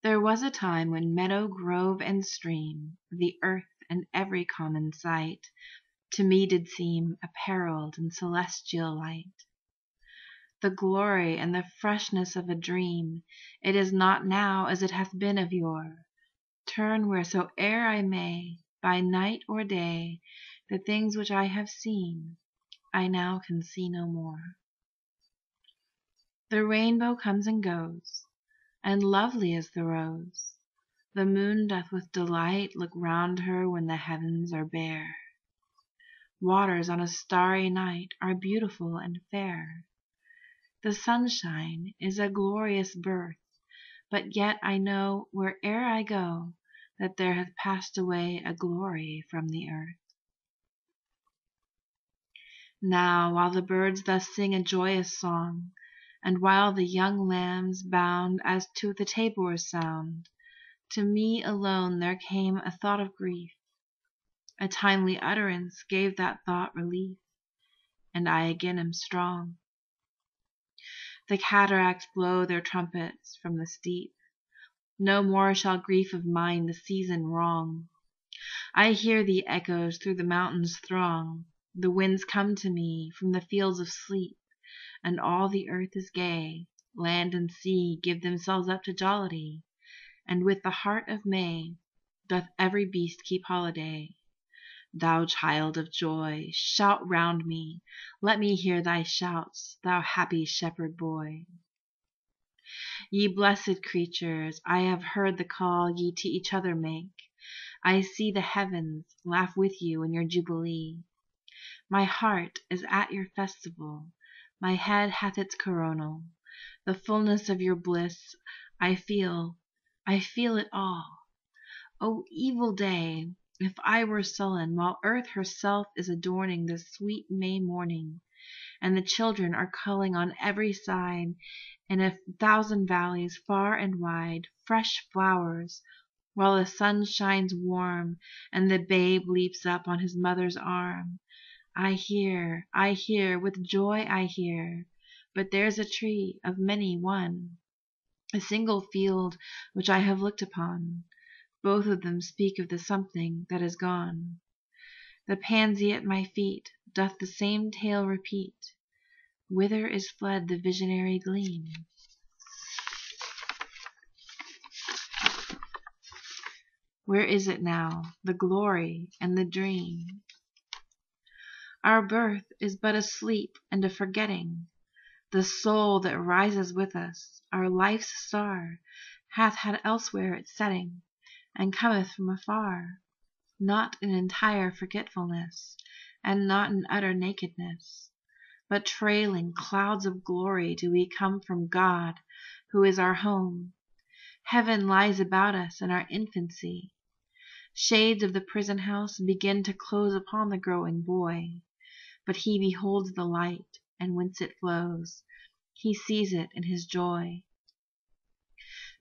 There was a time when meadow, grove, and stream, the earth and every common sight, to me did seem apparelled in celestial light. The glory and the freshness of a dream, it is not now as it hath been of yore. Turn wheresoe'er I may, by night or day, the things which I have seen, I now can see no more. The rainbow comes and goes, and lovely is the rose. The moon doth with delight look round her when the heavens are bare. Waters on a starry night are beautiful and fair. The sunshine is a glorious birth, but yet I know where'er I go that there hath passed away a glory from the earth. Now, while the birds thus sing a joyous song, and while the young lambs bound as to the tabor's sound, to me alone there came a thought of grief. A timely utterance gave that thought relief, and I again am strong. The cataracts blow their trumpets from the steep. No more shall grief of mine the season wrong. I hear the echoes through the mountains throng. The winds come to me from the fields of sleep, and all the earth is gay. Land and sea give themselves up to jollity, and with the heart of May doth every beast keep holiday. Thou child of joy, shout round me, let me hear thy shouts, thou happy shepherd boy. Ye blessed creatures, I have heard the call ye to each other make. I see the heavens laugh with you in your jubilee. My heart is at your festival, my head hath its coronal. The fullness of your bliss I feel it all. O evil day, if I were sullen while earth herself is adorning this sweet May morning, and the children are culling on every side, in 1,000 valleys far and wide, fresh flowers, while the sun shines warm, and the babe leaps up on his mother's arm. I hear, with joy I hear, but there's a tree of many one, a single field which I have looked upon. Both of them speak of the something that is gone. The pansy at my feet doth the same tale repeat. Whither is fled the visionary gleam? Where is it now, the glory and the dream? Our birth is but a sleep and a forgetting. The soul that rises with us, our life's star, hath had elsewhere its setting, and cometh from afar, not in entire forgetfulness, and not in utter nakedness, but trailing clouds of glory do we come from God, who is our home. Heaven lies about us in our infancy. Shades of the prison house begin to close upon the growing boy, but he beholds the light, and whence it flows, he sees it in his joy.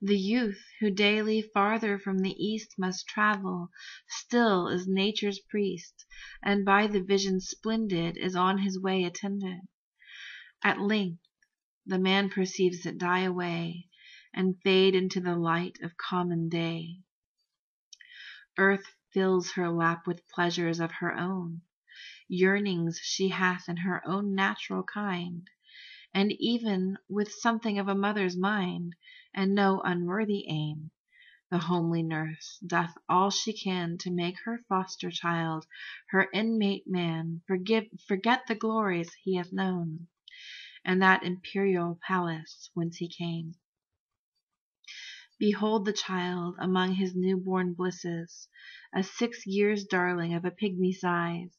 The youth who daily farther from the east must travel, still is nature's priest, and by the vision splendid is on his way attended. At length the man perceives it die away, and fade into the light of common day. Earth fills her lap with pleasures of her own, yearnings she hath in her own natural kind, and even with something of a mother's mind, and no unworthy aim, the homely nurse doth all she can to make her foster child, her inmate man, forget the glories he hath known, and that imperial palace whence he came. Behold the child among his new-born blisses, a 6 years' darling of a pygmy size.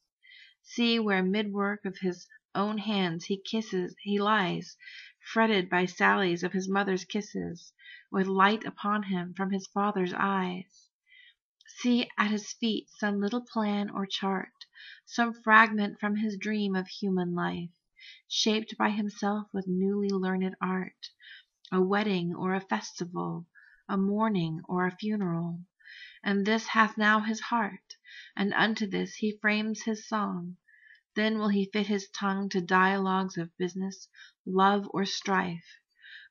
See where mid-work of his own hands he lies, fretted by sallies of his mother's kisses, with light upon him from his father's eyes. See at his feet some little plan or chart, some fragment from his dream of human life, shaped by himself with newly learned art, a wedding or a festival, a mourning or a funeral. And this hath now his heart, and unto this he frames his song. Then will he fit his tongue to dialogues of business, love, or strife.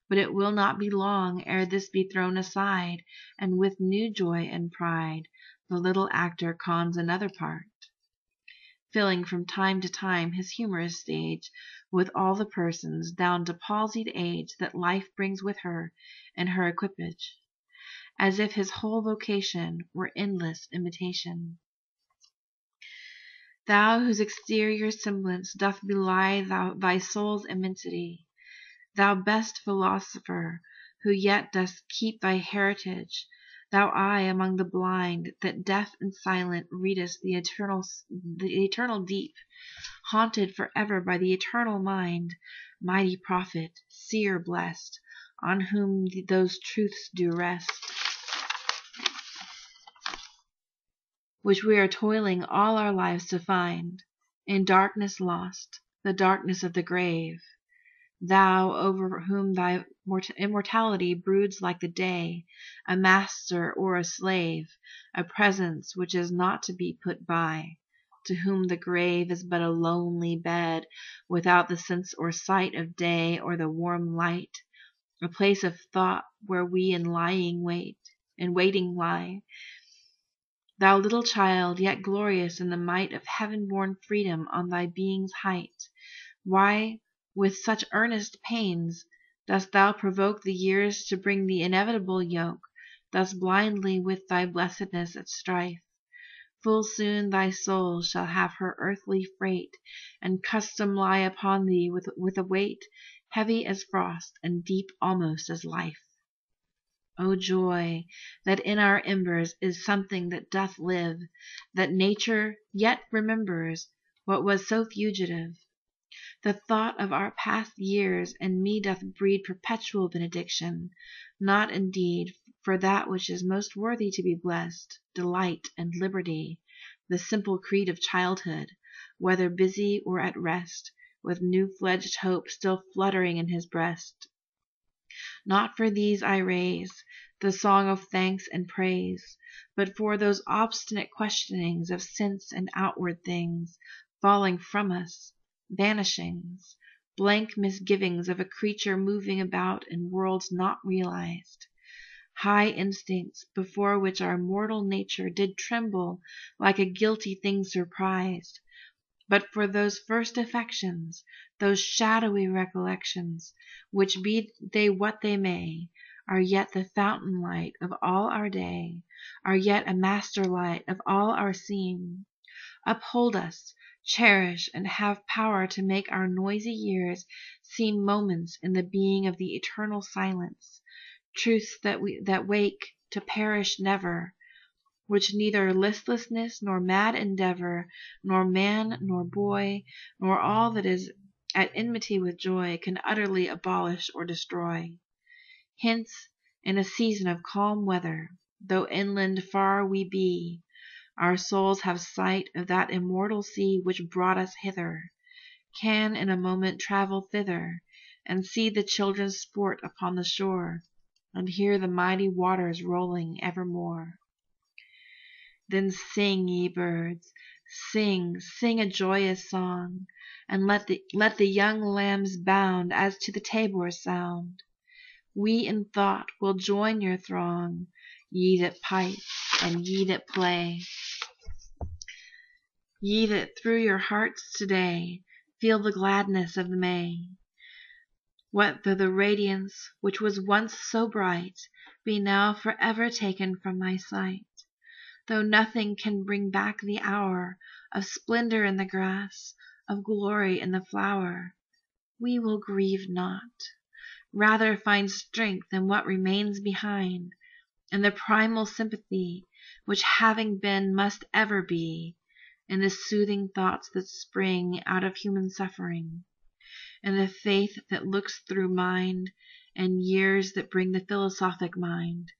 But it will not be long ere this be thrown aside, and with new joy and pride the little actor cons another part, filling from time to time his humorous stage with all the persons, down to palsied age, that life brings with her in her equipage, as if his whole vocation were endless imitation. Thou whose exterior semblance doth belie thy soul's immensity, thou best philosopher, who yet dost keep thy heritage, thou eye among the blind, that deaf and silent readest the eternal deep, haunted for ever by the eternal mind, mighty prophet, seer blessed, on whom those truths do rest, which we are toiling all our lives to find, in darkness lost, the darkness of the grave. Thou, over whom thy immortality broods like the day, a master or a slave, a presence which is not to be put by, to whom the grave is but a lonely bed, without the sense or sight of day or the warm light, a place of thought where we in waiting lie. Thou little child, yet glorious in the might of heaven-born freedom on thy being's height, why, with such earnest pains, dost thou provoke the years to bring the inevitable yoke, thus blindly with thy blessedness at strife? Full soon thy soul shall have her earthly freight, and custom lie upon thee with a weight heavy as frost and deep almost as life. O joy, that in our embers is something that doth live, that nature yet remembers what was so fugitive. The thought of our past years in me doth breed perpetual benediction, not indeed for that which is most worthy to be blessed, delight and liberty, the simple creed of childhood, whether busy or at rest, with new-fledged hope still fluttering in his breast. Not for these I raise the song of thanks and praise, but for those obstinate questionings of sense and outward things, falling from us, vanishings, blank misgivings of a creature moving about in worlds not realized, high instincts before which our mortal nature did tremble like a guilty thing surprised. But for those first affections, those shadowy recollections, which be they what they may, are yet the fountain light of all our day, are yet a master light of all our seeing. Uphold us, cherish, and have power to make our noisy years seem moments in the being of the eternal silence, truths that wake to perish never, which neither listlessness nor mad endeavor, nor man nor boy, nor all that is at enmity with joy, can utterly abolish or destroy. Hence, in a season of calm weather, though inland far we be, our souls have sight of that immortal sea which brought us hither, can in a moment travel thither, and see the children sport upon the shore, and hear the mighty waters rolling evermore. Then sing, ye birds, sing, sing a joyous song, and let the young lambs bound as to the Tabor sound. We in thought will join your throng, ye that pipe and ye that play, ye that through your hearts today feel the gladness of the May. What though the radiance which was once so bright be now forever taken from my sight? Though nothing can bring back the hour of splendor in the grass, of glory in the flower, we will grieve not, rather find strength in what remains behind, in the primal sympathy which having been must ever be, in the soothing thoughts that spring out of human suffering, in the faith that looks through mind, and years that bring the philosophic mind,